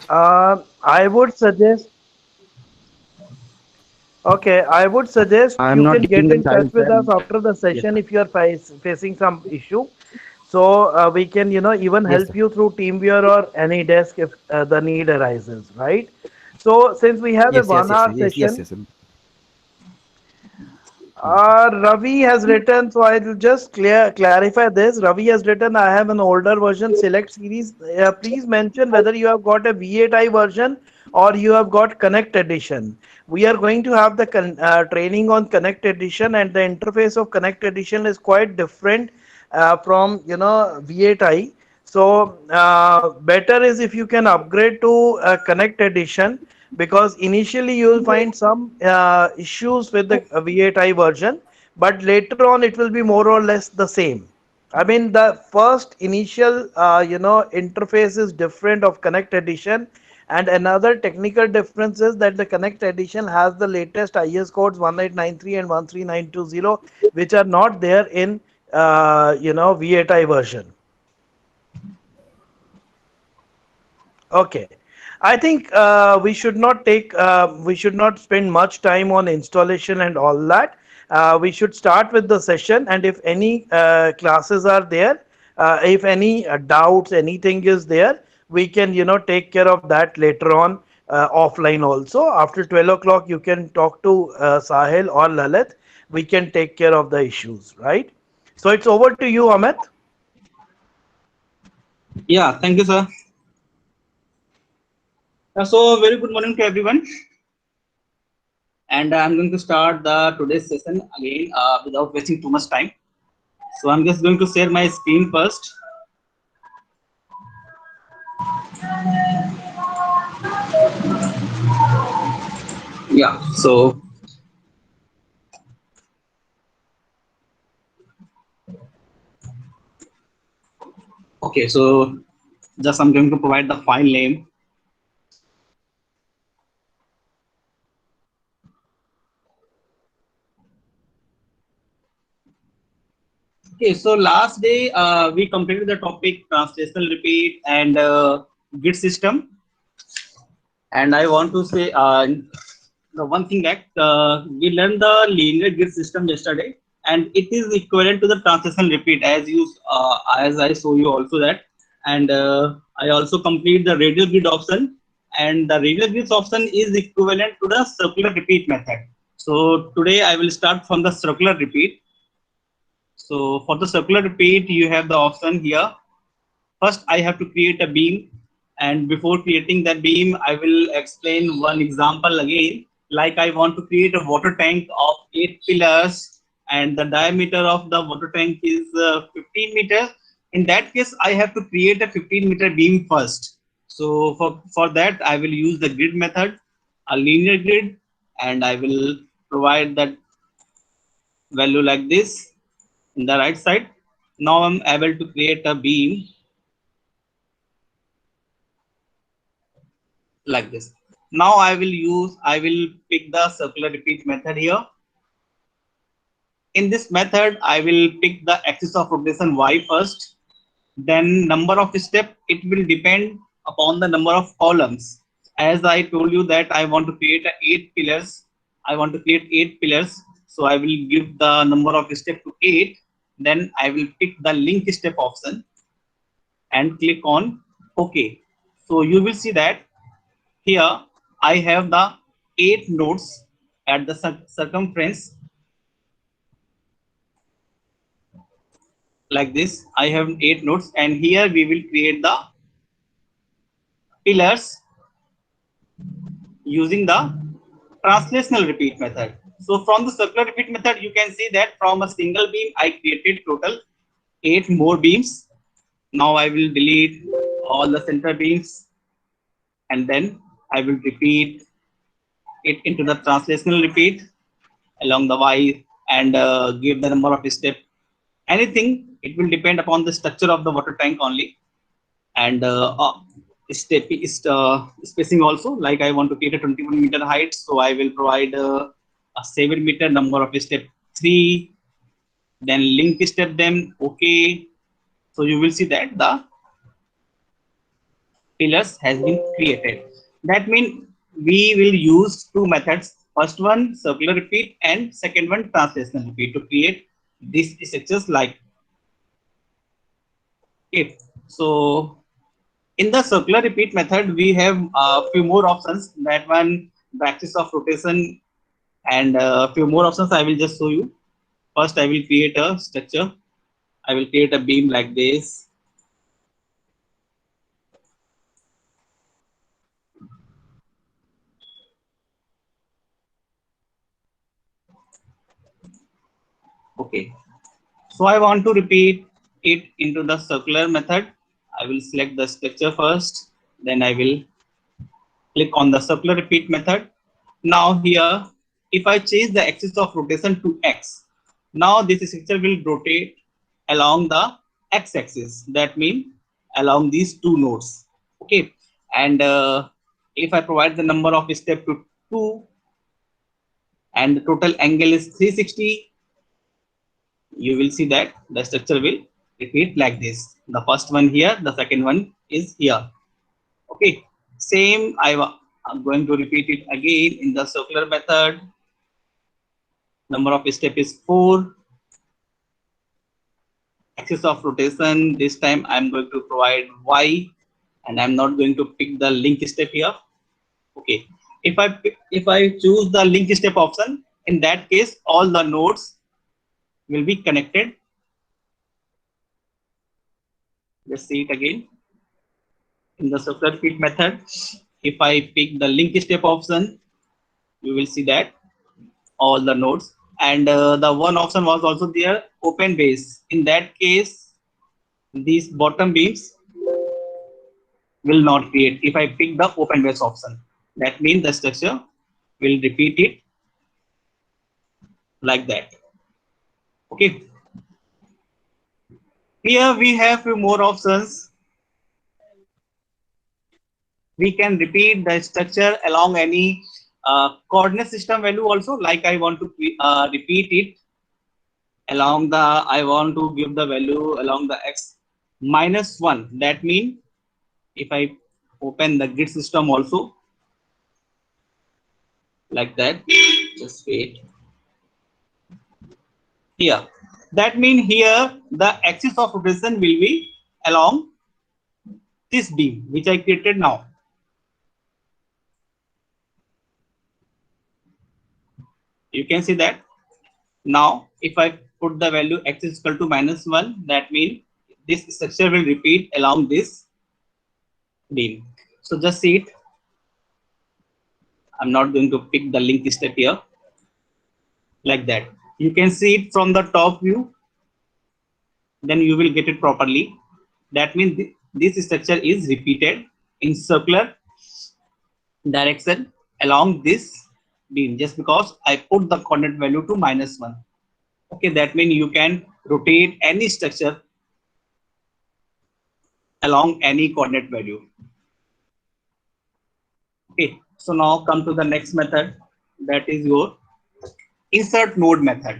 I would suggest. Okay, I would suggest I'm you not can getting get the in touch child. with us after the Yes, session sir. if you are facing some issue. So we can, even Yes, sir. help you through TeamViewer or any desk if the need arises, right? So since we have a Yes, yes, yes, 1 hour yes, yes, session, yes. Ravi has written, so I'll just clarify this. Ravi has written, I have an older version, select series. Please mention whether you have got a V8i version or you have got Connect Edition. We are going to have the training on Connect Edition, and the interface of Connect Edition is quite different from V8i. So better is if you can upgrade to Connect Edition, because initially you will find some issues with the V8i version, but later on it will be more or less the same. I mean, the first initial, interface is different of Connect Edition, and another technical difference is that the Connect Edition has the latest IS codes 1893 and 13920, which are not there in, V8i version. Okay. I think we should not spend much time on installation and all that. We should start with the session, and if any classes are there, if any doubts, anything is there, we can take care of that later on offline also. After 12 o'clock, you can talk to Sahil or Lalit. We can take care of the issues, right? So it's over to you, Amit. Yeah, thank you, sir. So, very good morning to everyone. And I'm going to start the today's session again without wasting too much time. So, I'm just going to share my screen first. Yeah. So, okay. So, just I'm going to provide the file name. Okay. So, last day we completed the topic translational repeat and git system. And I want to say the one thing that we learned the linear grid system yesterday, and it is equivalent to the translation repeat as I show you also that, and I also complete the radial grid option, and the radial grid option is equivalent to the circular repeat method. So today I will start from the circular repeat. So for the circular repeat, you have the option here. First, I have to create a beam, and before creating that beam, I will explain one example again. Like I want to create a water tank of 8 pillars, and the diameter of the water tank is 15 meters. In that case, I have to create a 15-meter beam first. So for that, I will use the grid method, a linear grid, and I will provide that value like this in the right side. Now I'm able to create a beam like this. Now I will pick the circular repeat method here. In this method, I will pick the axis of rotation y first. Then number of step, it will depend upon the number of columns. As I told you that I want to create 8 pillars. I want to create 8 pillars. So I will give the number of step to 8. Then I will pick the link step option and click on OK. So you will see that here I have the 8 nodes at the circumference like this. I have 8 nodes, and here we will create the pillars using the translational repeat method. So from the circular repeat method, you can see that from a single beam, I created total 8 more beams. Now I will delete all the center beams, and then I will repeat it into the translational repeat along the y, and give the number of step. Anything, it will depend upon the structure of the water tank only, and step is spacing also. Like I want to create a 21-meter height, so I will provide a 7-meter number of step 3, then link step them. Okay, so you will see that the pillars has been created. That means we will use two methods. First one circular repeat and second one translational repeat to create these structures like it. So in the circular repeat method, we have a few more options. That one, the axis of rotation, and a few more options I will just show you. First, I will create a structure. I will create a beam like this. Okay. So I want to repeat it into the circular method. I will select the structure first. Then I will click on the circular repeat method. Now here, if I change the axis of rotation to X, now this structure will rotate along the X axis. That means along these two nodes. Okay. And if I provide the number of step to 2 and the total angle is 360, you will see that the structure will repeat like this. The first one here, the second one is here. Okay, same I'm going to repeat it again in the circular method. Number of step is 4. Axis of rotation, this time I'm going to provide Y and I'm not going to pick the link step here. Okay, if I choose the link step option, in that case all the nodes will be connected. Let's see it again. In the circular repeat method, if I pick the link step option, you will see that all the nodes, and the one option was also there, open base. In that case, these bottom beams will not create. If I pick the open base option, that means the structure will repeat it like that. Okay. Here we have few more options. We can repeat the structure along any coordinate system value also. Like I want to repeat it along the, I want to give the value along the x minus 1. That means if I open the grid system also like that, just wait here. That means here the axis of rotation will be along this beam which I created now. You can see that. Now if I put the value x is equal to minus 1, that means this structure will repeat along this beam. So just see it. I'm not going to pick the link step here. Like that. You can see it from the top view. Then you will get it properly. That means this structure is repeated in circular direction along this beam, just because I put the coordinate value to minus 1. Okay, that means you can rotate any structure along any coordinate value. Okay, so now come to the next method, that is your insert node method.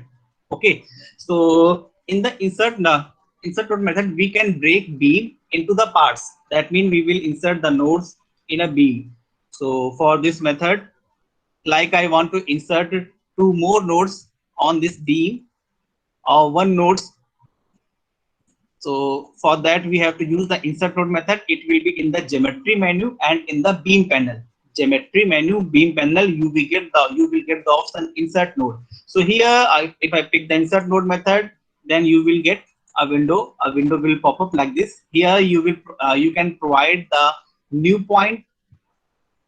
Okay, so in the insert node method, we can break beam into the parts. That means we will insert the nodes in a beam. So for this method, like I want to insert 2 more nodes on this beam or 1 node. So for that we have to use the insert node method. It will be in the geometry menu and in the beam panel. Geometry menu, beam panel, you will get the option insert node. So here if I pick the insert node method, then you will get a window. A window will pop up like this. Here you can provide the new point,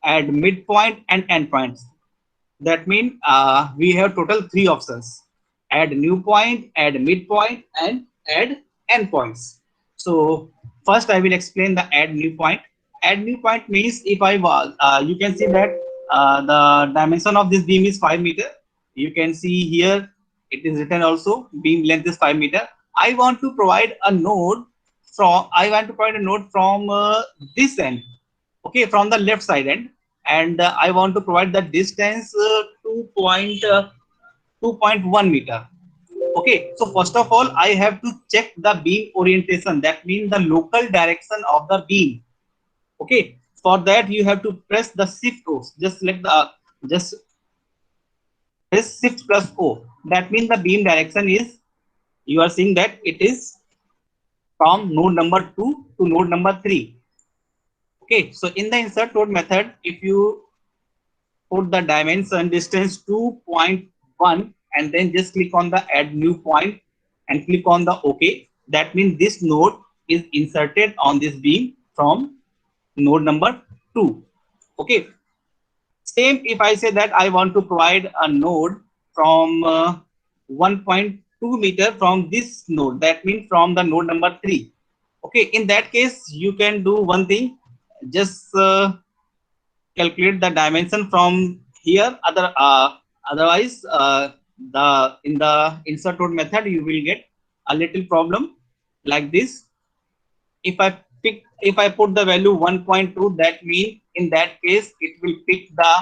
add midpoint and endpoints. That means we have total 3 options: add new point, add midpoint and add endpoints. So first I will explain the add new point. Add new point means if I was you can see that the dimension of this beam is 5 meter. You can see here it is written also beam length is 5 meter. I want to provide a node from this end, okay, from the left side end, and I want to provide the distance 2.1 meter. Okay, so first of all I have to check the beam orientation. That means the local direction of the beam. Okay, for that you have to press the shift O. Just select the just press shift plus O. That means the beam direction is, you are seeing that it is from node number 2 to node number 3. Okay, so in the insert node method, if you put the dimension distance 2.1 and then just click on the add new point and click on the OK, that means this node is inserted on this beam from node number 2. Okay, same if I say that I want to provide a node from 1.2 meter from this node, that means from the node number 3. Okay, in that case you can do one thing, just calculate the dimension from here. Otherwise, the in the insert node method you will get a little problem like this. If I put the value 1.2, that means in that case it will pick the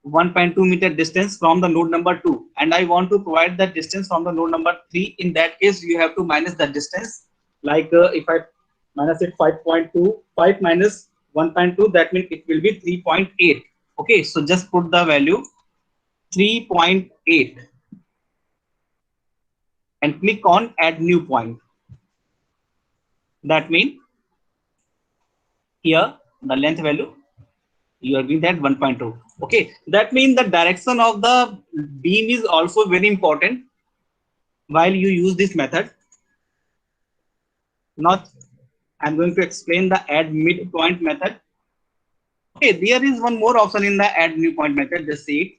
1.2 meter distance from the node number 2, and I want to provide the distance from the node number 3. In that case you have to minus the distance, like if I minus it 5.2, 5 minus 1.2, that means it will be 3.8. Okay, so just put the value 3.8 and click on add new point. That means here the length value you are giving that 1.2. Okay, that means the direction of the beam is also very important while you use this method. Now I'm going to explain the add midpoint method. Okay, there is one more option in the add new point method. Just see it.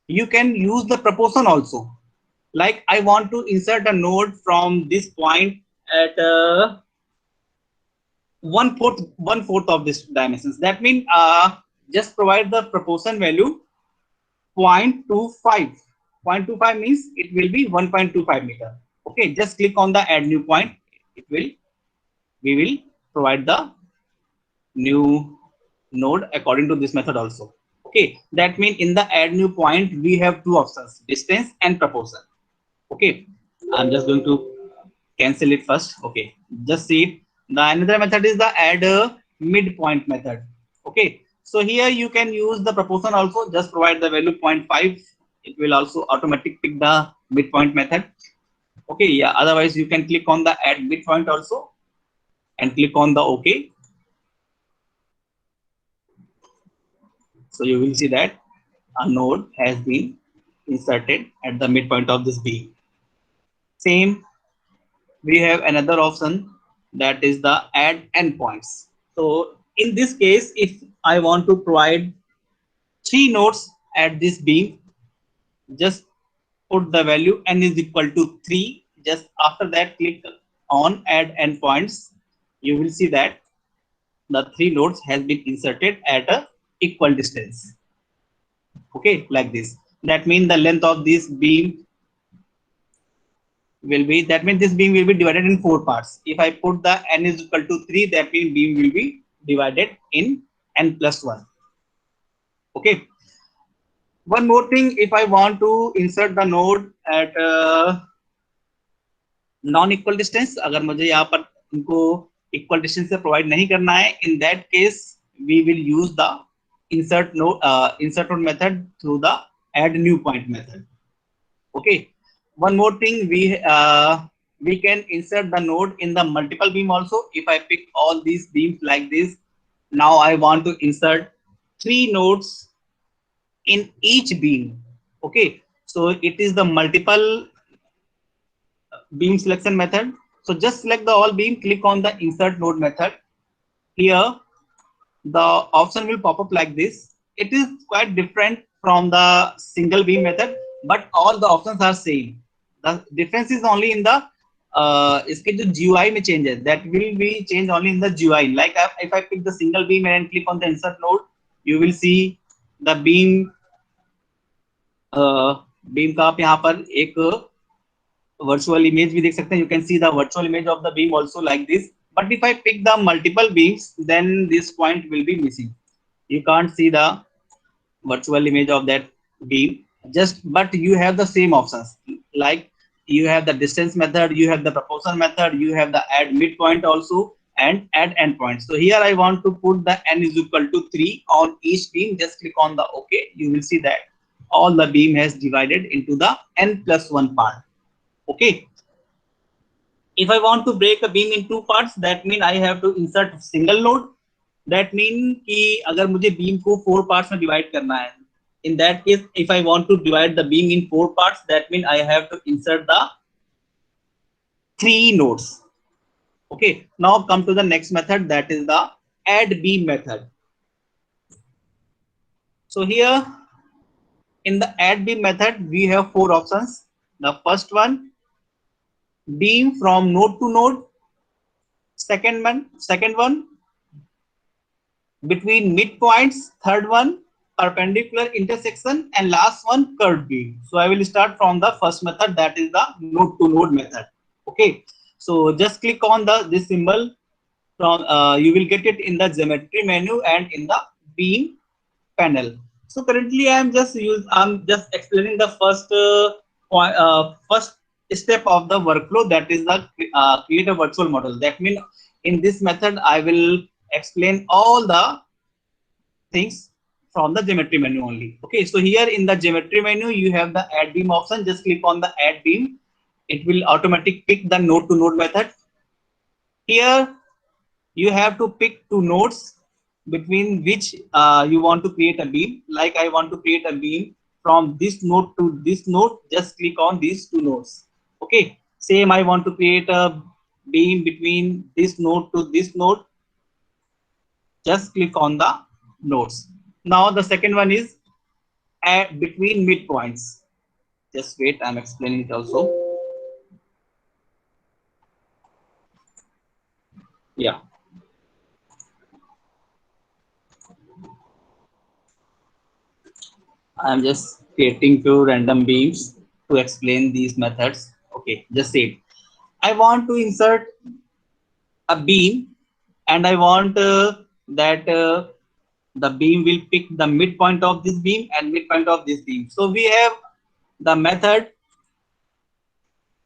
You can use the proportion also. Like I want to insert a node from this point at one fourth of this dimensions. That means just provide the proportion value 0.25. 0.25 means it will be 1.25 meter. Okay, just click on the add new point. We will provide the new node according to this method also. Okay, that means in the add new point we have two options, distance and proportion. Okay, I'm just going to cancel it first. Okay, just see it. The another method is the add midpoint method. Okay, so here you can use the proportion also, just provide the value 0.5. It will also automatically pick the midpoint method. Okay, yeah, otherwise you can click on the add midpoint also and click on the OK. So you will see that a node has been inserted at the midpoint of this beam. Same, we have another option, that is the add endpoints. So in this case, if I want to provide 3 nodes at this beam, just put the value n is equal to 3. Just after that, click on add endpoints. You will see that the 3 nodes has been inserted at a equal distance. Okay, like this. That means the length of this beam will be, that means this beam will be divided in 4 parts. If I put the n is equal to 3, that means beam will be divided in n plus 1. Okay. One more thing, if I want to insert the node at non-equal distance, अगर मुझे यहाँ पर इनको equal distance से provide नहीं करना है, in that case we will use the insert node method through the add new point method. Okay. One more thing, we can insert the node in the multiple beam also. If I pick all these beams like this, now I want to insert 3 nodes in each beam. Okay, so it is the multiple beam selection method. So just select the all beam, click on the insert node method. Here the option will pop up like this. It is quite different from the single beam method, but all the options are same. The difference is only in the इसके जो GUI में change है, that will be changed only in the GUI. Like if I pick the single beam and click on the insert node, you will see the beam का आप यहाँ पर एक virtual image भी देख सकते हैं. You can see the virtual image of the beam also like this. But if I pick the multiple beams, then this point will be missing. You can't see the virtual image of that beam. But you have the same options. Like you have the distance method, you have the proportion method, you have the add midpoint also, and add endpoint. So here I want to put the n is equal to 3 on each beam. Just click on the OK. You will see that all the beam has divided into the n plus 1 part. Okay. If I want to break a beam in two parts, that means I have to insert single node. That means कि अगर मुझे beam को 4 parts में divide करना है, in that case, if I want to divide the beam in 4 parts, that means I have to insert the 3 nodes. Okay. Now come to the next method, that is the add beam method. So here in the add beam method, we have 4 options. The first one, beam from node to node. Second one, between midpoints. Third one, perpendicular intersection, and last one, curved beam. So I will start from the first method, that is the node to node method. Okay. So just click on this symbol. From you will get it in the geometry menu and in the beam panel. So currently I'm just explaining the first step of the workflow, that is the create a virtual model. That means in this method I will explain all the things from the geometry menu only. Okay, so here in the geometry menu you have the add beam option. Just click on the add beam. It will automatically pick the node to node method. Here you have to pick 2 nodes between which you want to create a beam. Like I want to create a beam from this node to this node. Just click on these 2 nodes. Okay. Same, I want to create a beam between this node to this node. Just click on the nodes. Now the second one is between midpoints. Just wait, I'm explaining it also. Yeah. I'm just creating few random beams to explain these methods. Okay, just say I want to insert a beam and I want that the beam will pick the midpoint of this beam and midpoint of this beam. So we have the method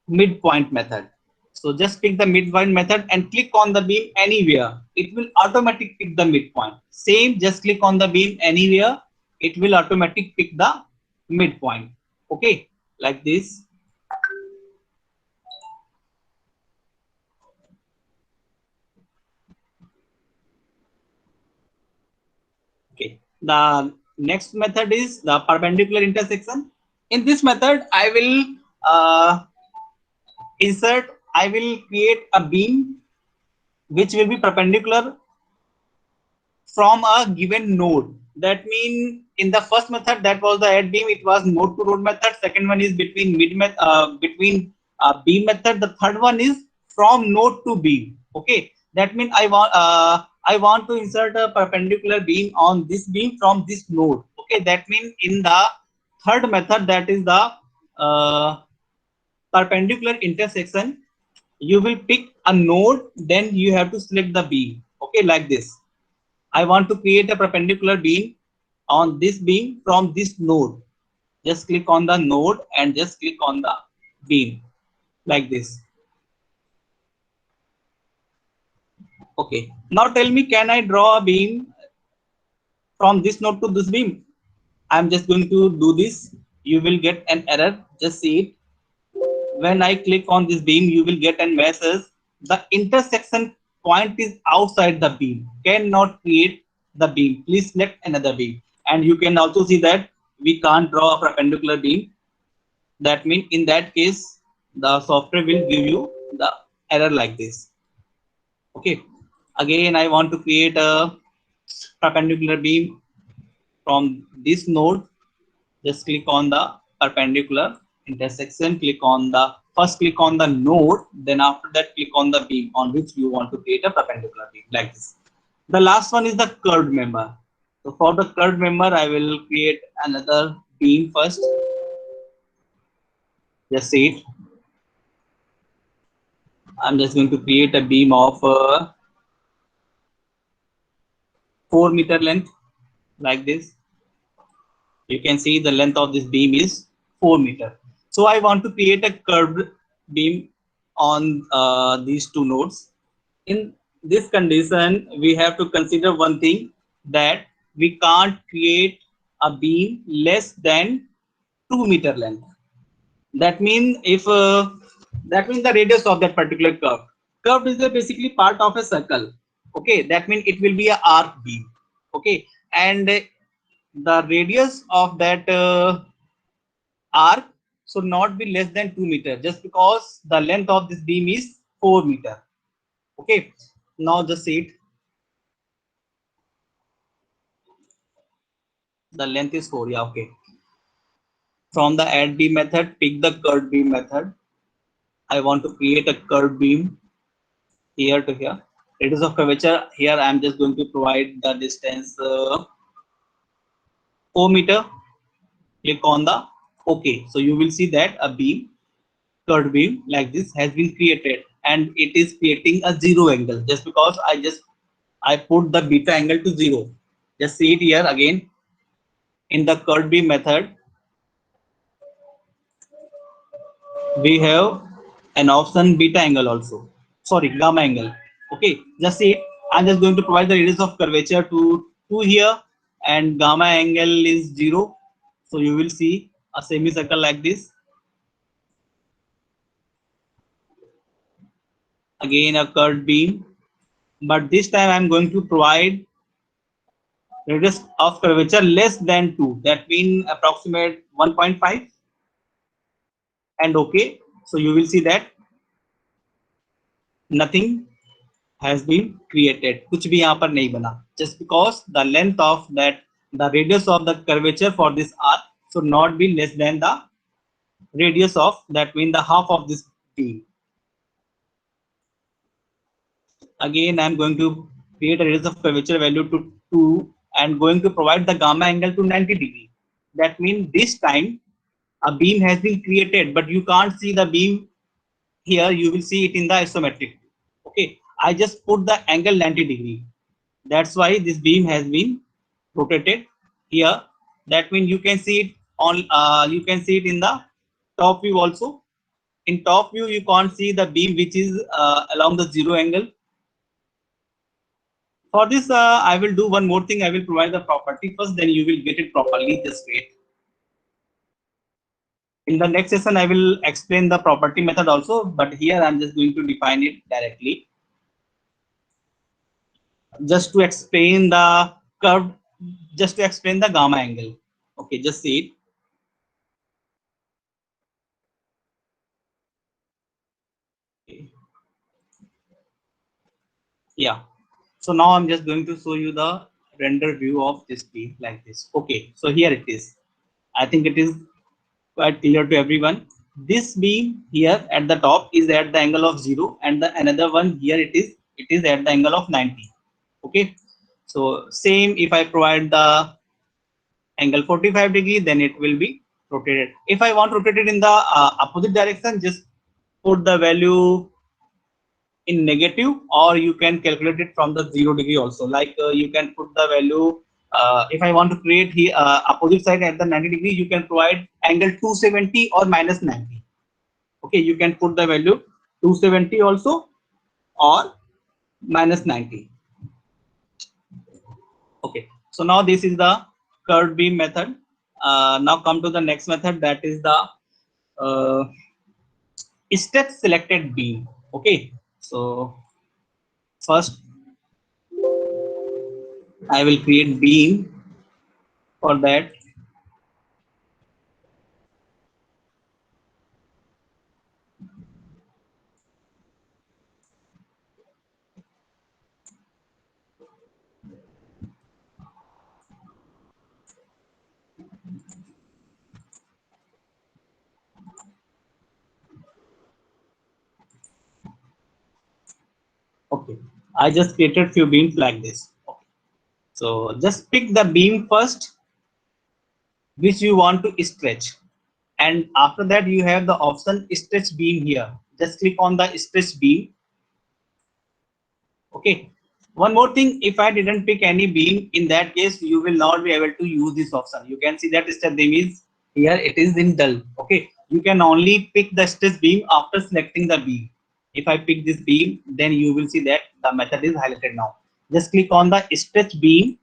midpoint method. So just pick the midpoint method and click on the beam anywhere. It will automatically pick the midpoint. Same, just click on the beam anywhere. It will automatically pick the midpoint. Okay, like this. Okay, the next method is the perpendicular intersection. In this method, I will I will create a beam which will be perpendicular from a given node. That means in the first method, that was the add beam, it was node to node method. Second one is between beam method. The third one is from node to beam. Okay, that means I want to insert a perpendicular beam on this beam from this node. Okay, that means in the third method, that is the perpendicular intersection, you will pick a node, then you have to select the beam. Okay, like this. I want to create a perpendicular beam on this beam from this node. Just click on the node and just click on the beam like this. Okay. Now tell me, can I draw a beam from this node to this beam? I'm just going to do this. You will get an error. Just see it. When I click on this beam, you will get a message. The intersection point is outside the beam. Cannot create the beam. Please select another beam. And you can also see that we can't draw a perpendicular beam. That means in that case, the software will give you the error like this. Okay. Again, I want to create a perpendicular beam from this node. Just click on the perpendicular intersection, click on the node, then after that click on the beam on which you want to create a perpendicular beam like this. The last one is the curved member. So for the curved member, I will create another beam first. Just see it. I'm just going to create a beam of 4 meter length like this. You can see the length of this beam is 4 meter. So I want to create a curved beam on these 2 nodes. In this condition, we have to consider one thing, that we can't create a beam less than 2 meter length. That means if that means the radius of that particular curve. Curve is basically part of a circle. Okay, that means it will be a arc beam. Okay, and the radius of that arc should not be less than 2 meters, just because the length of this beam is 4 meters. Okay, now just see it. The length is 4. Yeah, okay. From the add beam method, pick the curved beam method. I want to create a curved beam here to here. Radius of curvature, here I am just going to provide the distance 4 meters. Click on the OK. So you will see that a beam, curved beam like this has been created, and it is creating a zero angle, just because I put the beta angle to 0. Just see it here again. In the curved beam method, we have an option beta angle also. Sorry, gamma angle. Okay, just see it. I'm just going to provide the radius of curvature to 2 here, and gamma angle is 0. So you will see a semicircle like this. Again a curved beam, but this time I'm going to provide radius of curvature less than 2. That means approximate 1.5, and okay. So you will see that nothing has been created. कुछ भी यहाँ पर नहीं बना. Just because the length of that, the radius of the curvature for this arc should not be less than the radius of, that means the half of this beam. Again, I am going to create a radius of curvature value to 2 and going to provide the gamma angle to 90 degree. That means this time a beam has been created, but you can't see the beam here. You will see it in the isometric. Okay, I just put the angle 90 degree. That's why this beam has been rotated here. That means you can see it on you can see it in the top view also. In top view you can't see the beam which is along the zero angle. For this I will do one more thing. I will provide the property first, then you will get it properly. Just wait. In the next session I will explain the property method also, but here I'm just going to define it directly. Just to explain the curve, just to explain the gamma angle. Okay, just see it. Okay. Yeah. So now I'm just going to show you the render view of this beam like this. Okay, so here it is. I think it is quite clear to everyone. This beam here at the top is at the angle of 0, and the another one here it is at the angle of 90. Okay, so same, if I provide the angle 45 degree, then it will be rotated. If I want rotated in the opposite direction, just put the value in negative, or you can calculate it from the 0 degree also. Like you can put the value, if I want to create here opposite side at the 90 degree, you can provide angle 270 or minus 90. Okay, you can put the value 270 also or minus 90. Okay, so now this is the curved beam method. Now come to the next method, that is the step selected beam. Okay, so first I will create beam. For that, okay, I just created few beams like this. Okay. So just pick the beam first which you want to stretch, and after that you have the option stretch beam here. Just click on the stretch beam. Okay, one more thing, if I didn't pick any beam, in that case you will not be able to use this option. You can see that stretch beam is here, it is in dull. Okay, you can only pick the stretch beam after selecting the beam. If I pick this beam, then you will see that the method is highlighted now. Just click on the stretch beam.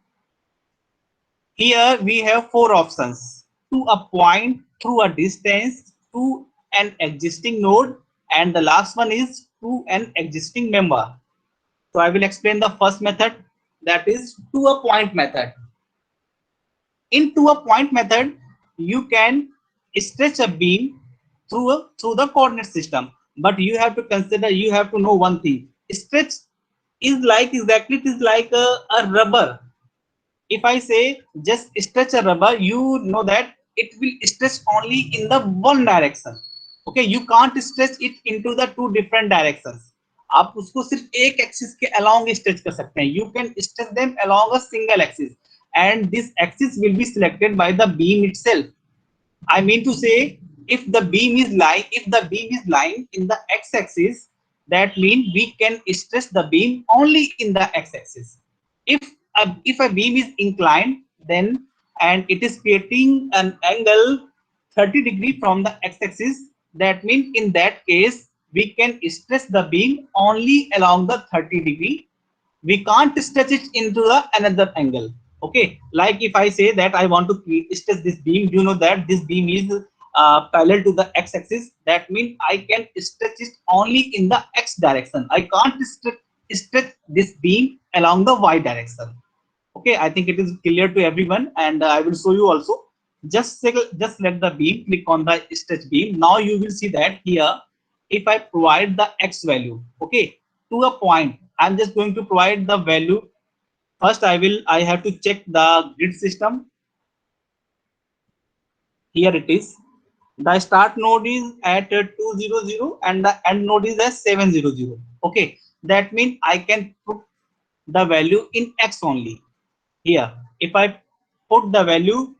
Here we have four options: to a point, through a distance, to an existing node, and the last one is to an existing member. So I will explain the first method, that is to a point method. In to a point method, you can stretch a beam through the coordinate system, but you have to consider, you have to know one thing: stretch is like, exactly, it is like a rubber. If I say just stretch a rubber, you know that it will stretch only in the one direction. Okay, you can't stretch it into the two different directions. आप उसको सिर्फ एक axis के along stretch कर सकते हैं. You can stretch them along a single axis, and this axis will be selected by the beam itself. I mean to say, if the beam is lying in the x-axis, that means we can stretch the beam only in the x-axis. If a beam is inclined, then, and it is creating an angle 30 degree from the x-axis, that means in that case we can stretch the beam only along the 30 degree. We can't stretch it into the another angle. Okay, like if I say that I want to stretch this beam, you know that this beam is parallel to the x-axis. That means I can stretch it only in the x direction. I can't stretch this beam along the y direction. Okay, I think it is clear to everyone, and I will show you also. Just let the beam, click on the stretch beam. Now you will see that here, if I provide the x value, okay, to a point, I'm just going to provide the value. First, I have to check the grid system. Here it is. The start node is at 200 and the end node is at 700. Okay, that means I can put the value in x only. Here, if I put the value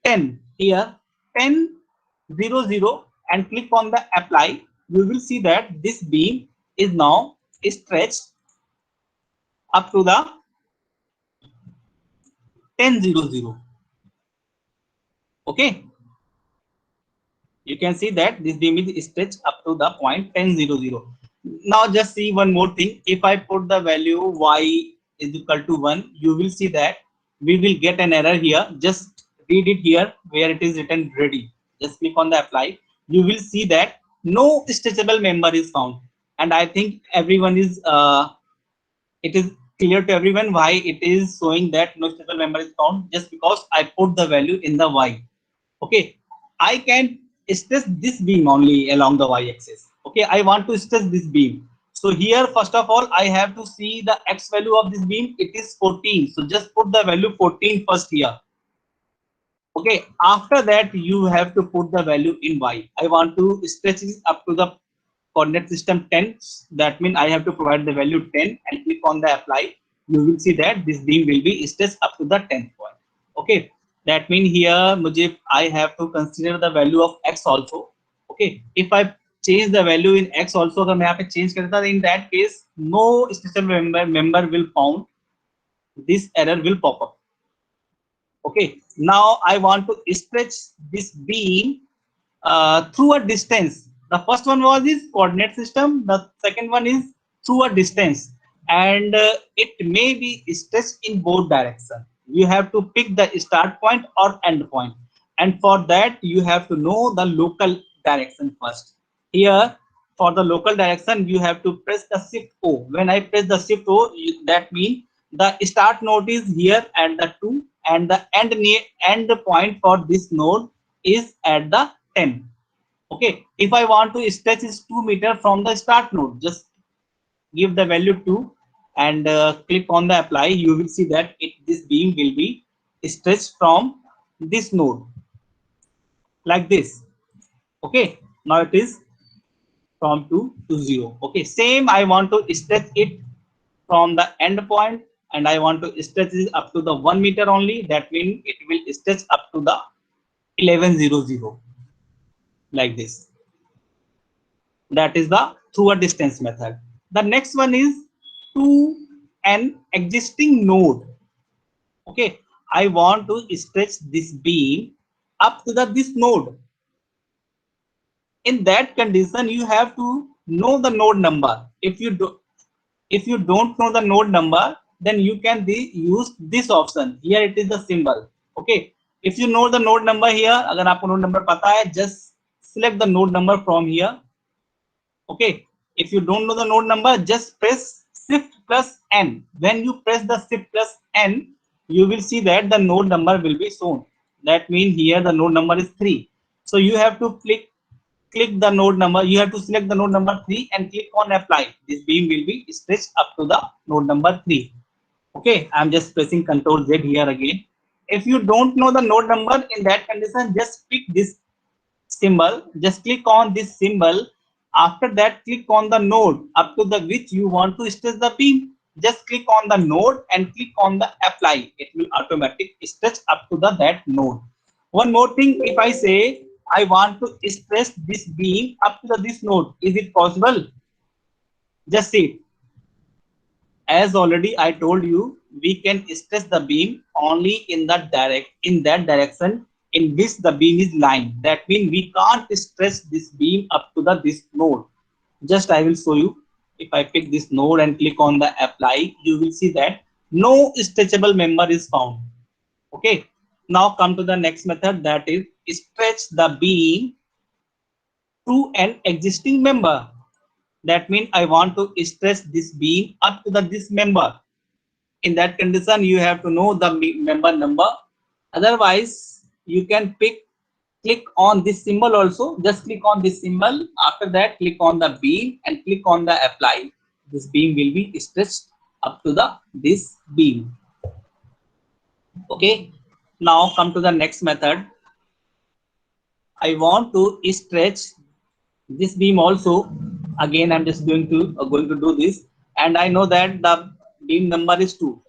10 here, 1000, and click on the apply, you will see that this beam is now stretched up to the 1000. Okay, you can see that this beam is stretched up to the point 1000. Now just see one more thing. If I put the value y is equal to 1, you will see that we will get an error here. Just read it here where it is written ready. Just click on the apply. You will see that no stretchable member is found. And I think everyone is it is clear to everyone why it is showing that no stretchable member is found, just because I put the value in the y. Okay, I can stretch this beam only along the y-axis. Okay, I want to stretch this beam. So here, first of all, I have to see the x value of this beam. It is 14. So just put the value 14 first here. Okay, after that you have to put the value in y. I want to stretch it up to the coordinate system 10. That means I have to provide the value 10 and click on the apply. You will see that this beam will be stretched up to the 10th point. Okay, that means here I have to consider the value of x also. Okay, if I change the value in x also, अगर मैं यहाँ पे change करता, in that case no stretchable member will found. This error will pop up. Okay, now I want to stretch this beam through a distance. The first one was this coordinate system. The second one is through a distance, and it may be stretched in both directions. You have to pick the start point or end point, and for that you have to know the local direction first. Here, for the local direction, you have to press the shift O. When I press the shift O, that means the start node is here at the 2, and the end point for this node is at the 10. Okay, if I want to stretch is 2 meter from the start node, just give the value 2 and click on the apply. You will see that this beam will be stretched from this node like this. Okay, now it is from 2 to 0. Okay, same I want to stretch it from the end point, and I want to stretch it up to the 1 meter only. That means it will stretch up to the 1100 like this. That is the through a distance method. The next one is to an existing node. Okay, I want to stretch this beam up to this node. In that condition, you have to know the node number. If you don't know the node number, then you can use this option. Here it is the symbol. Okay. If you know the node number here, अगर आपको node number पता है, just select the node number from here. Okay. If you don't know the node number, just press Shift plus N. When you press the Shift plus N, you will see that the node number will be shown. That means here the node number is 3. So you have to click the node number. You have to select the node number 3 and click on apply. This beam will be stretched up to the node number 3. Okay, I'm just pressing Ctrl Z here again. If you don't know the node number, in that condition, just pick this symbol. Just click on this symbol. After that, click on the node up to the which you want to stretch the beam. Just click on the node and click on the apply. It will automatically stretch up to the that node. One more thing, if I say I want to stretch this beam up to this node, is it possible? Just see. As already I told you, we can stretch the beam only in that direction in which the beam is lying. That means we can't stretch this beam up to this node. Just I will show you. If I pick this node and click on the apply, you will see that no stretchable member is found. Okay. Now come to the next method, that is stretch the beam to an existing member. That means I want to stretch this beam up to this member. In that condition, you have to know the member number. Otherwise, you can click on this symbol also. Just click on this symbol. After that, click on the beam and click on the apply. This beam will be stretched up to this beam. Okay. Now come to the next method. I want to stretch this beam also. Again, I'm just going to do this, and I know that the beam number is 2.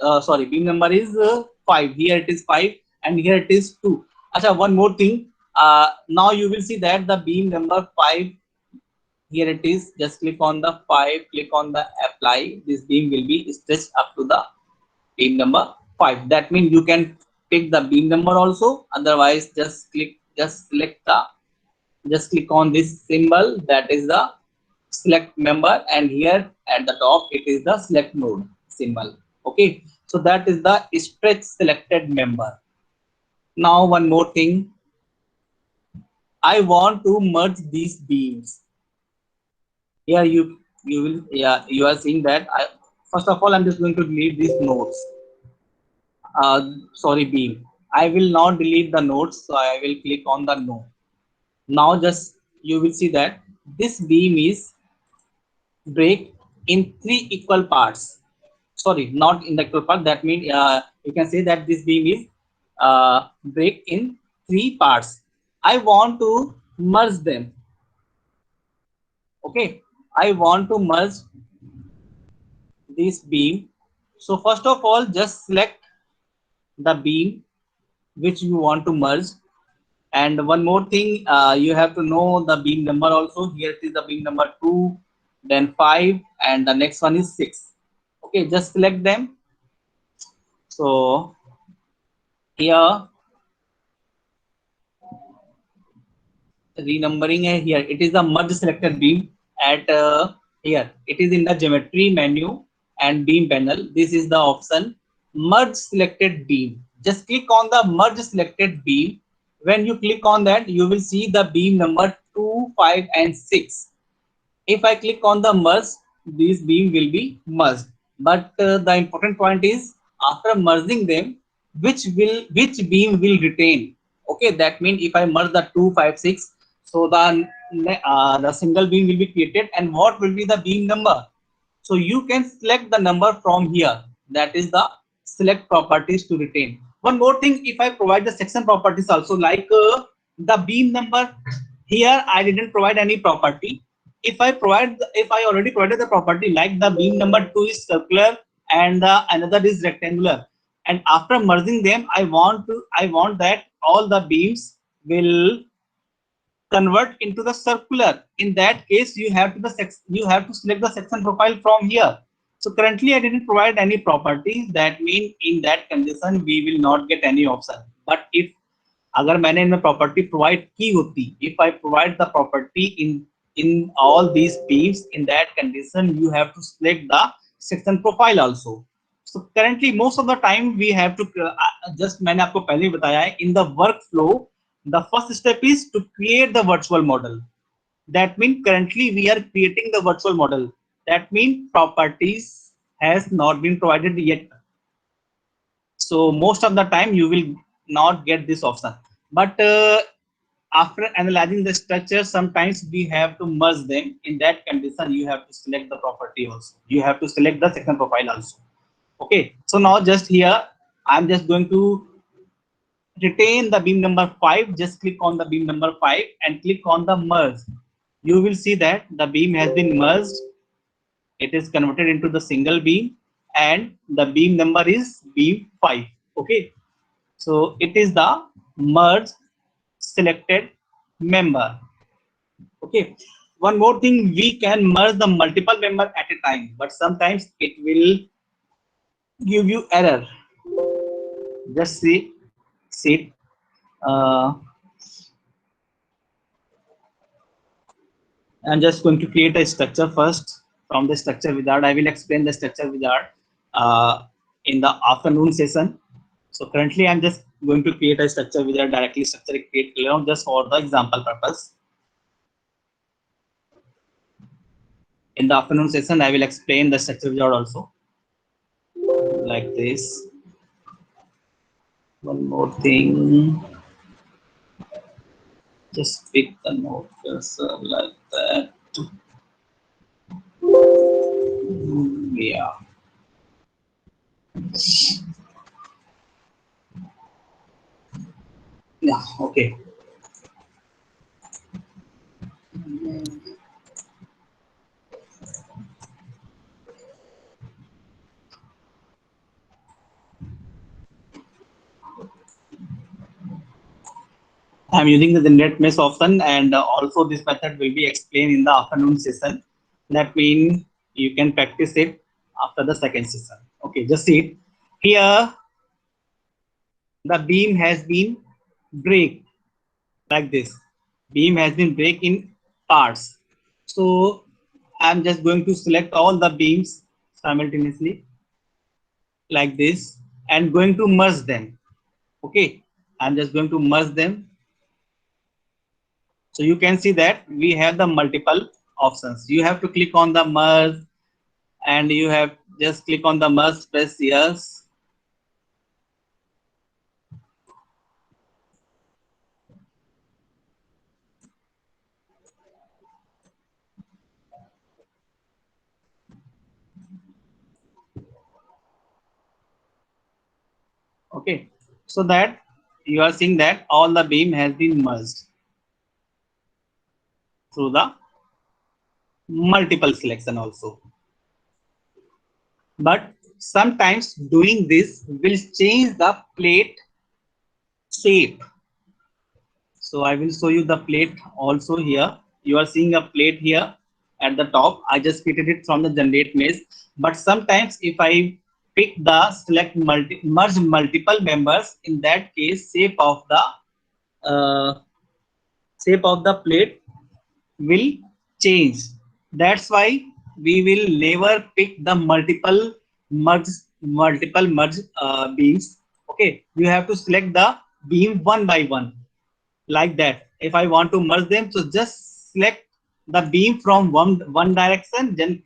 Beam number is 5. Here it is 5, and here it is 2. Acha, one more thing. Now you will see that the beam number 5. Here it is. Just click on the 5. Click on the apply. This beam will be stretched up to the beam number 5. That means you can pick the beam number also. Otherwise, just click on this symbol, that is the select member, and here at the top it is the select node symbol. Okay, so that is the stretch selected member. Now one more thing, I want to merge these beams. Here you are seeing that first of all I'm just going to delete these nodes. Beam. I will not delete the nodes, so I will click on the node. Now just you will see that this beam is break in 3 equal parts. Sorry, not in the equal part. That means you can say that this beam is break in 3 parts. I want to merge them. Okay, I want to merge this beam. So first of all, just select the beam which you want to merge. And one more thing, you have to know the beam number also. Here it is the beam number 2, then 5, and the next one is 6. Okay, just select them. So here renumbering here, it is the merge selected beam. At here it is in the geometry menu and beam panel. This is the option merge selected beam. Just click on the merge selected beam. When you click on that, you will see the beam number 2, 5, and 6. If I click on the merge, this beam will be merged. But the important point is, after merging them, which beam will retain? Okay, that means if I merge the 2, 5, 6, so the single beam will be created, and what will be the beam number? So you can select the number from here. That is the select properties to retain. One more thing, if I provide the section properties also, like the beam number, here I didn't provide any property. If I already provided the property, like the beam number 2 is circular and another is rectangular, and after merging them, I want that all the beams will convert into the circular. In that case, you have to select the section profile from here. So currently I didn't provide any properties. That means in that condition we will not get any option. But if अगर मैंने इनमें property provide की होती, if I provide the property in all these beams, in that condition you have to select the section profile also. So currently most of the time we have to just मैंने आपको पहले ही बताया है, in the workflow the first step is to create the virtual model. That means currently we are creating the virtual model. That means properties has not been provided yet. So most of the time you will not get this option. But after analyzing the structure, sometimes we have to merge them. In that condition, you have to select the property also. You have to select the section profile also. Okay. So now just here, I'm just going to retain the beam number 5. Just click on the beam number 5 and click on the merge. You will see that the beam has been merged. It is converted into the single beam and the beam number is beam 5. Okay. So it is the merge selected member. Okay. One more thing, we can merge the multiple member at a time, but sometimes it will give you error. Just see. Uh, I'm just going to create a structure first. From the structure wizard, I will explain the structure wizard in the afternoon session. So currently, I'm just going to create a structure wizard directly structure create just for the example purpose. In the afternoon session, I will explain the structure wizard also, like this. One more thing, just pick the node cursor like that. Yeah. Yeah. Okay. I'm using the generate mesh option, and also this method will be explained in the afternoon session. That means you can practice it after the second session. Okay, just see it. Here, the beam has been break like this. Beam has been break in parts. So I'm just going to select all the beams simultaneously like this and going to merge them. Okay, I'm just going to merge them. So you can see that we have the multiple options. You have to click on the merge and you have just click on the merge, press yes. Okay, so that you are seeing that all the beam has been merged through the multiple selection also. But sometimes doing this will change the plate shape. So I will show you the plate also here. You are seeing a plate here at the top. I just created it from the generate mesh. But sometimes if I pick the merge multiple members, in that case shape of the plate will change. That's why we will never pick the multiple merge beams. Okay, you have to select the beam one by one like that. If I want to merge them, so just select the beam from one direction, then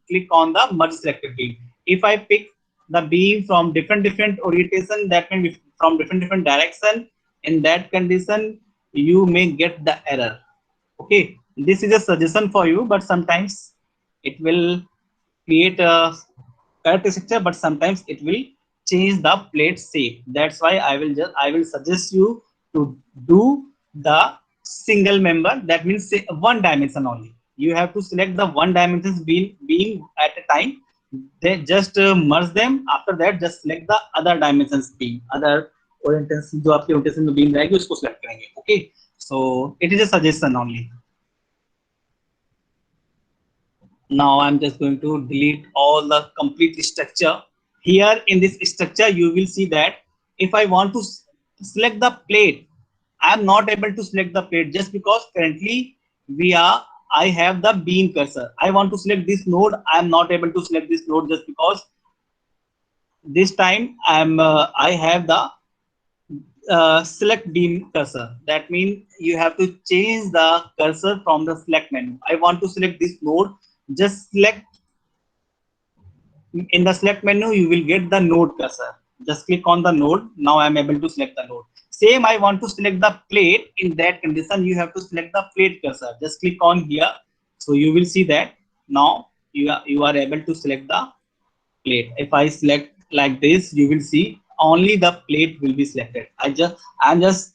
click on the merge selected beam. If I pick the beam from different orientation, that means from different direction, in that condition you may get the error. Okay, this is a suggestion for you, but sometimes it will create a correct structure, but sometimes it will change the plate shape. That's why I will suggest you to do the single member. That means say one dimension only. You have to select the one dimensions beam at a time. Then just merge them. After that, just select the other dimensions beam, other orientation जो आपकी orientation में beam रहेगी उसको select करेंगे. Okay, so it is a suggestion only. Now I'm just going to delete all the complete structure. Here in this structure, you will see that if I want to select the plate, I'm not able to select the plate just because currently we are I have the beam cursor. I want to select this node. I am not able to select this node just because this time I have the select beam cursor. That means you have to change the cursor from the select menu. I want to select this node. Just select in the select menu. You will get the node cursor. Just click on the node. Now I am able to select the node. Same, I want to select the plate. In that condition, you have to select the plate cursor. Just click on here. So you will see that now you are able to select the plate. If I select like this, you will see only the plate will be selected. I'm just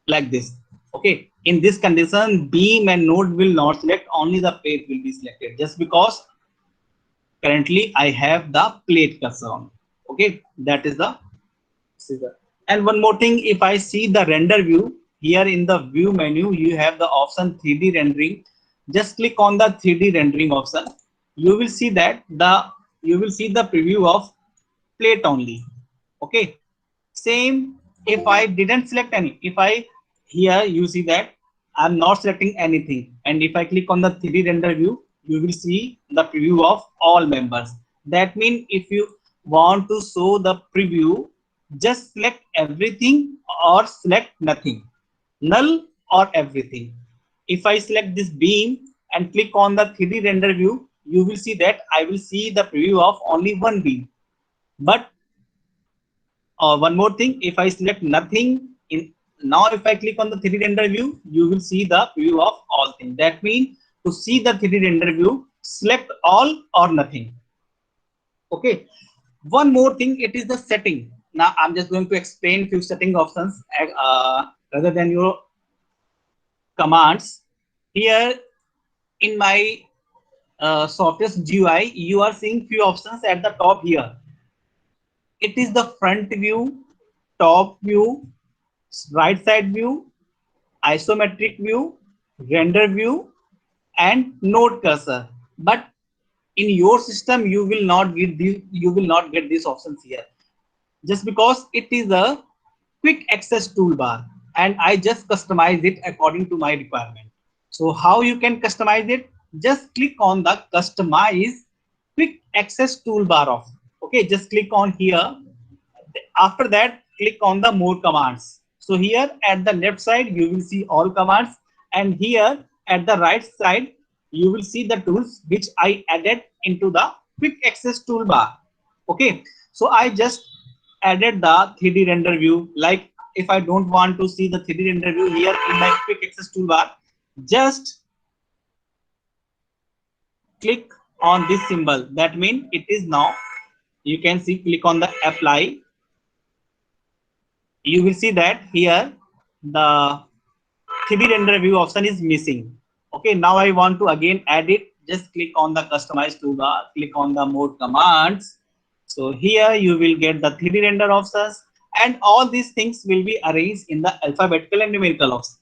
like this. Okay. In this condition, beam and node will not select, only the plate will be selected. Just because currently I have the plate cursor on. Okay, that is the scissor. And one more thing, if I see the render view, here in the view menu, you have the option 3D rendering. Just click on the 3D rendering option. You will see that you will see the preview of plate only. Okay. Same if I didn't select any. If I here you see that I'm not selecting anything. And if I click on the 3D render view, you will see the preview of all members. That means if you want to show the preview, just select everything or select nothing, null or everything. If I select this beam and click on the 3D render view, you will see that I will see the preview of only one beam. But one more thing, if I select nothing in now, if I click on the 3D render view, you will see the view of all things. That means to see the 3D render view, select all or nothing. Okay. One more thing, it is the setting. Now I'm just going to explain few setting options rather than your commands. Here in my Softace GUI, you are seeing few options at the top here. It is the front view, top view, right side view, isometric view, render view, and node cursor. But in your system, you will not get these options here, just because it is a quick access toolbar, and I just customize it according to my requirement. So how you can customize it? Just click on the customize quick access toolbar of. Okay, just click on here. After that, click on the more commands. So here at the left side, you will see all commands, and here at the right side, you will see the tools which I added into the quick access toolbar. Okay, so I just added the 3D render view. Like if I don't want to see the 3D render view here in my quick access toolbar, just click on this symbol. That means it is now. You can see, click on the apply. You will see that here the 3D render view option is missing. Okay, now I want to again add it. Just click on the customize toolbar, click on the more commands. So here you will get the 3D render options, and all these things will be arranged in the alphabetical and numerical options.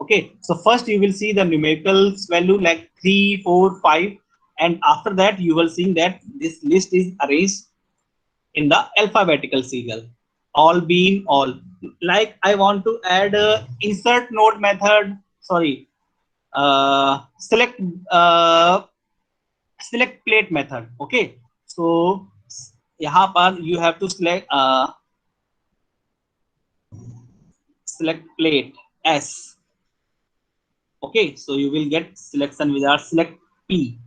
Okay, so first you will see the numerical value like 3, 4, 5, and after that you will see that this list is arranged in the alphabetical serial. All beam, all. Like I want to add a insert node method. Sorry, select select plate method. Okay, so यहाँ पर you have to select plate S. Okay, so you will get selection wizard, select P.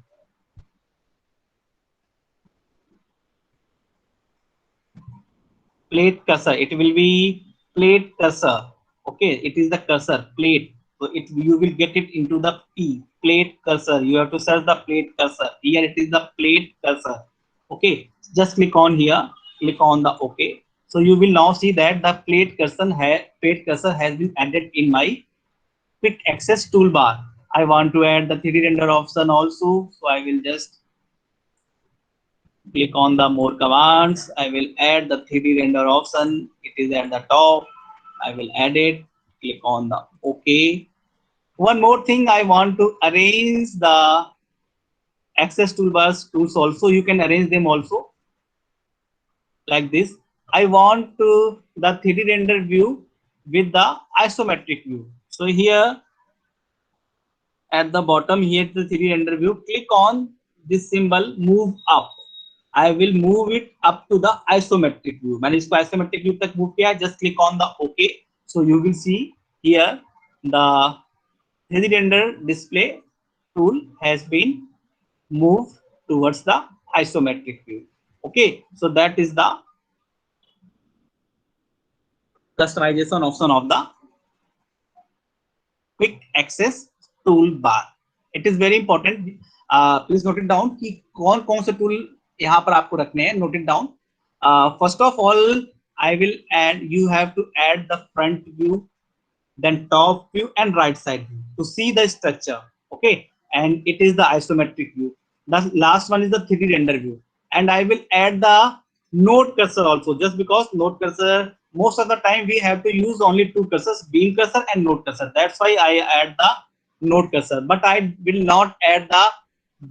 Plate cursor, it will be plate cursor. Okay, it is the cursor plate. So you will get it into the P, plate cursor. You have to search the plate cursor. Here it is the plate cursor. Okay, just click on here, click on the OK. So you will now see that the plate cursor has been added in my quick access toolbar. I want to add the 3D render option also, so I will just click on the more commands. I will add the 3D render option. It is at the top. I will add it. Click on the OK. One more thing, I want to arrange the access toolbars tools also. You can arrange them also like this. I want to the 3D render view with the isometric view. So here at the bottom here to the 3D render view, click on this symbol, move up. I will move it up to the isometric view. मैंने इसको isometric view तक move किया. Just click on the OK. So you will see here the 3D render display tool has been moved towards the isometric view. Okay, so that is the customization option of the quick access toolbar. It is very important. Please note it down कि कौन कौन से tool यहाँ पर आपको रखने हैं. Note it down. First of all, I will add. You have to add the front view, then top view and right side view to see the structure. Okay, and it is the isometric view. The last one is the 3D render view, and I will add the node cursor also, just because node cursor most of the time we have to use only two cursors, beam cursor and node cursor. That's why I add the node cursor, but I will not add the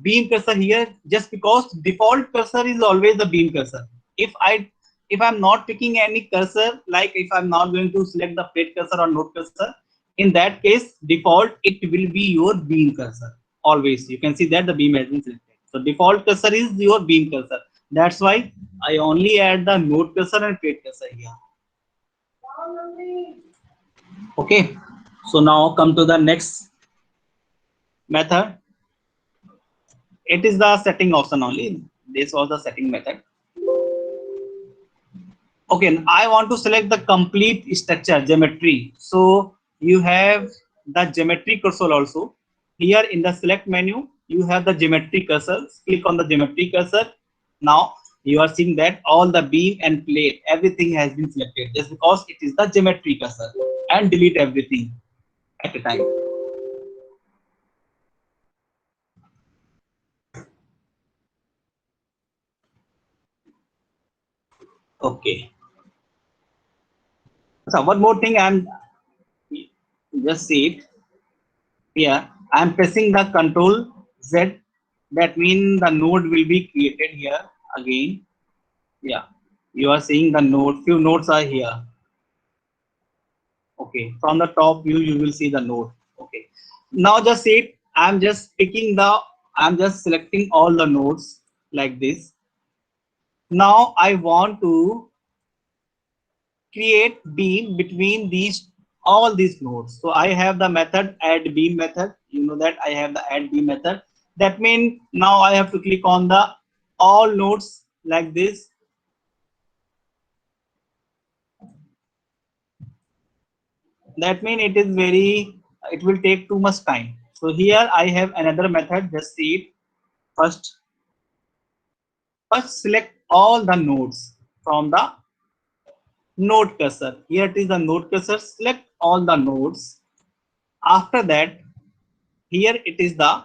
beam cursor here, just because default cursor is always the beam cursor. If I'm not picking any cursor, like if I'm not going to select the plate cursor or node cursor, in that case default it will be your beam cursor always. You can see that the beam has been selected, so default cursor is your beam cursor. That's why I only add the node cursor and plate cursor here. Okay, so now come to the next method. It is the setting option only. This was the setting method. Okay, I want to select the complete structure geometry. So you have the geometry cursor also. Here in the select menu, you have the geometry cursor. Click on the geometry cursor. Now you are seeing that all the beam and plate, everything has been selected, just because it is the geometry cursor. And delete everything at a time. Okay. So one more thing, I'm just see it here. I'm pressing the Control Z. That means the node will be created here again. Yeah, you are seeing the node. Few nodes are here. Okay, from the top view you will see the node. Okay, now just see it. I'm just selecting all the nodes like this. Now I want to create beam between all these nodes. So I have the method add beam method. You know that I have the add beam method. That means now I have to click on the all nodes like this. That means it will take too much time. So here I have another method. Just see it. First select all the nodes from the node cursor. Here it is the node cursor. Select all the nodes. After that, here it is the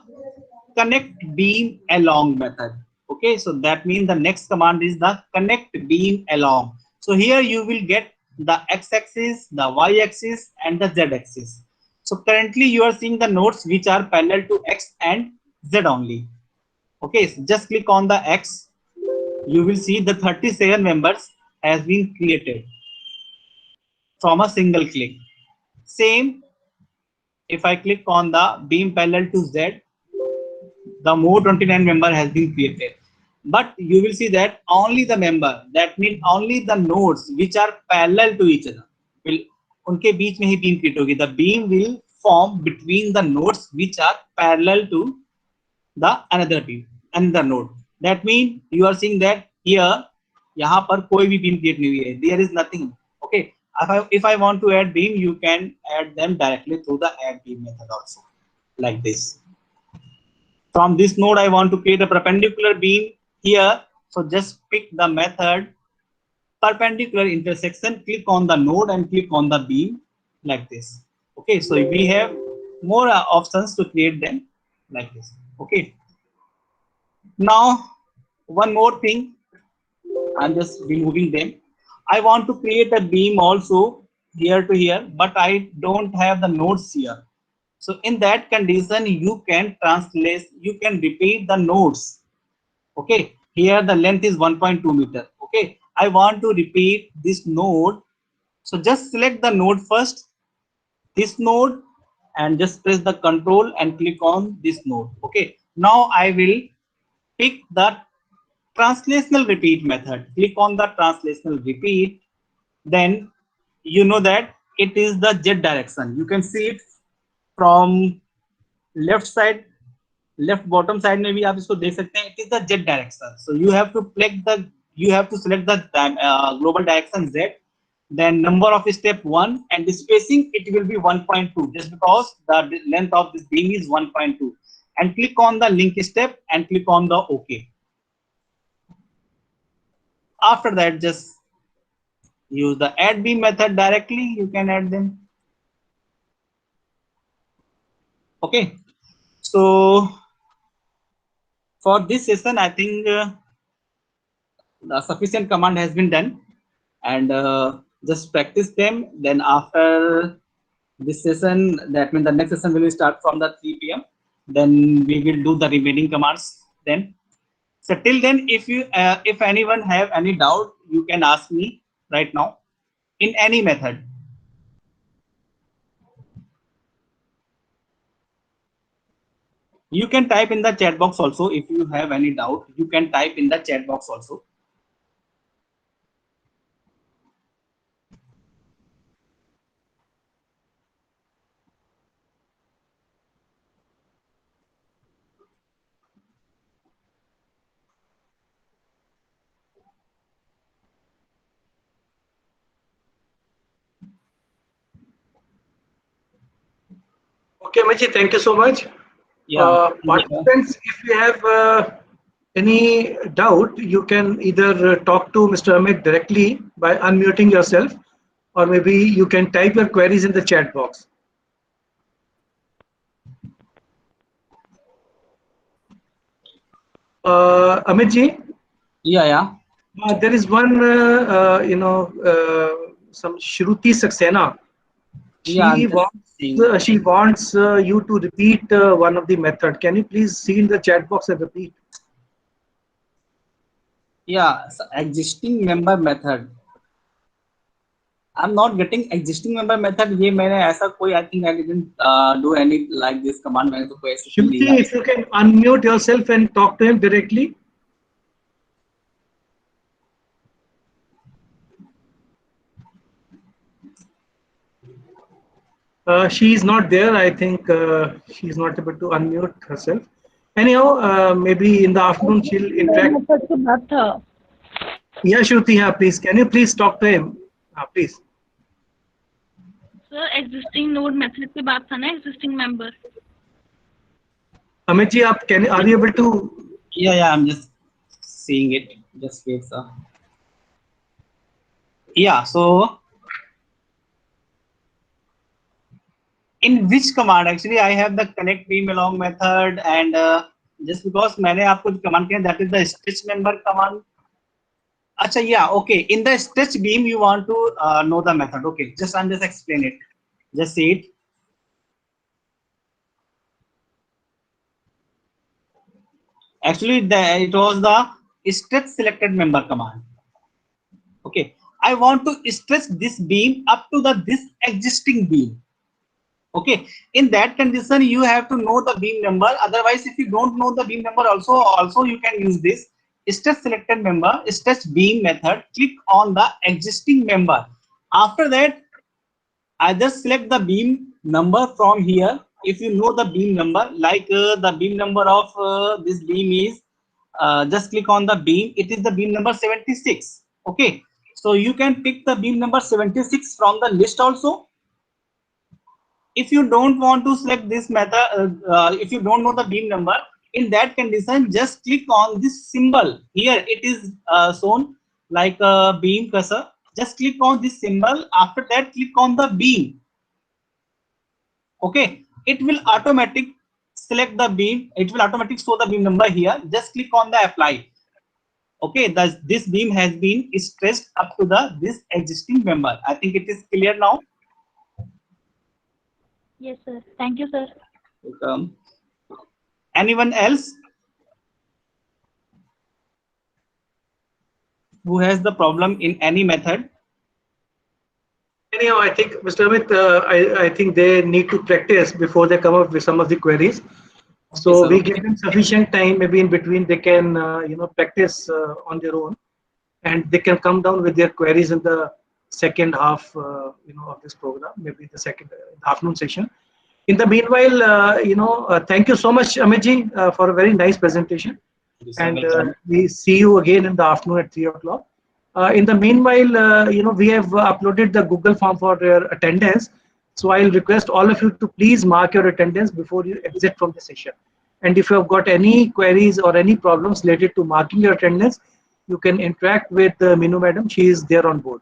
connect beam along method. Okay, so that means the next command is the connect beam along. So here you will get the x-axis, the y-axis and the z-axis. So currently you are seeing the nodes which are parallel to x and z only. Okay, so just click on the x. You will see the 37 members has been created from a single click. Same, if I click on the beam parallel to z, the more 29 member has been created. But you will see that only the member, that means only the nodes which are parallel to each other will unke beech mein hi beam create hogi. The beam will form between the nodes which are parallel to the another node. That means you are seeing that here यहाँ पर कोई भी beam create नहीं हुई है. There is nothing. Okay, if I want to add beam, you can add them directly through the add beam method also, like this. From this node, I want to create a perpendicular beam here. So just pick the method perpendicular intersection, click on the node and click on the beam like this. Okay, so we have more options to create them like this. Okay. Now, one more thing, I'm just removing them. I want to create a beam also here to here, but I don't have the nodes here. So in that condition, you can repeat the nodes. Okay, here the length is 1.2 meter. Okay, I want to repeat this node. So just select the node first, this node and just press the control and click on this node. Okay, now I will pick the translational repeat method. Click on the translational repeat, then you know that it is the Z direction. You can see it from left side, left bottom side में भी आप इसको देख सकते हैं. It is the Z direction. So you have to select the global direction Z, then number of step 1, and the spacing it will be 1.2, just because the length of this beam is 1.2, and click on the link step and click on the OK. After that, just use the add beam method directly. You can add them. Okay, so for this session, I think the sufficient command has been done, and just practice them. Then after this session, that means the next session will start from the 3 p.m. Then we will do the remaining commands then. So till then, if anyone have any doubt, you can ask me right now in any method. You can type in the chat box also. If you have any doubt, you can type in the chat box also. Okay, Machi, thank you so much. Yeah. Participants, if you have any doubt, you can either talk to Mr. Amit directly by unmuting yourself, or maybe you can type your queries in the chat box. Amit ji? Yeah. There is one, some Shruti Saxena. She wants you to repeat one of the method. Can you please see in the chat box and repeat? Yeah, so existing member method. I'm not getting existing member method. ये मैंने ऐसा कोई I think I didn't do any like this command. मैंने तो कोई ऐसा Shruti, if you can unmute yourself and talk to him directly. She is not there. I think she is not able to unmute herself. Anyhow, maybe in the afternoon she'll interact. Yeah, Shruti, please. Can you please talk to him? Please. Sir, existing node method पे बात था ना, existing member. Amit ji, are you able to? Yeah, I'm just seeing it. Just wait, sir. Yeah, so in which command actually I have the connect beam along method, and just because मैंने आपको command किया, that is the stretch member command. Acha, yeah, okay. In the stretch beam, you want to know the method. Okay, I'm just explain it. Just see it. Actually, it was the stretch selected member command. Okay, I want to stretch this beam up to this existing beam. Okay, in that condition, you have to know the beam number. Otherwise, if you don't know the beam number, also you can use this stretch selected member, stretch beam method. Click on the existing member. After that, I just select the beam number from here. If you know the beam number, like the beam number of this beam is, just click on the beam. It is the beam number 76. Okay, so you can pick the beam number 76 from the list also. If you don't want to select this method, if you don't know the beam number, in that condition, just click on this symbol here. It is shown like a beam cursor. Just click on this symbol. After that, click on the beam. Okay, it will automatic select the beam. It will automatic show the beam number here. Just click on the apply. Okay, this beam has been stretched up to this existing member. I think it is clear now. Yes, sir. Thank you, sir. Welcome. Anyone else who has the problem in any method? Anyhow, I think Mr. Amit, I think they need to practice before they come up with some of the queries. So sir, we okay. give them sufficient time. Maybe in between they can practice on their own, and they can come down with their queries in the second half of this program, maybe the second afternoon session. In the meanwhile, thank you so much, Amitji, for a very nice presentation. Thank you, sir. And Welcome. we see you again in the afternoon at 3 o'clock. In the meanwhile, we have uploaded the Google form for your attendance. So I'll request all of you to please mark your attendance before you exit from the session. And if you have got any queries or any problems related to marking your attendance, you can interact with Minu Madam. She is there on board.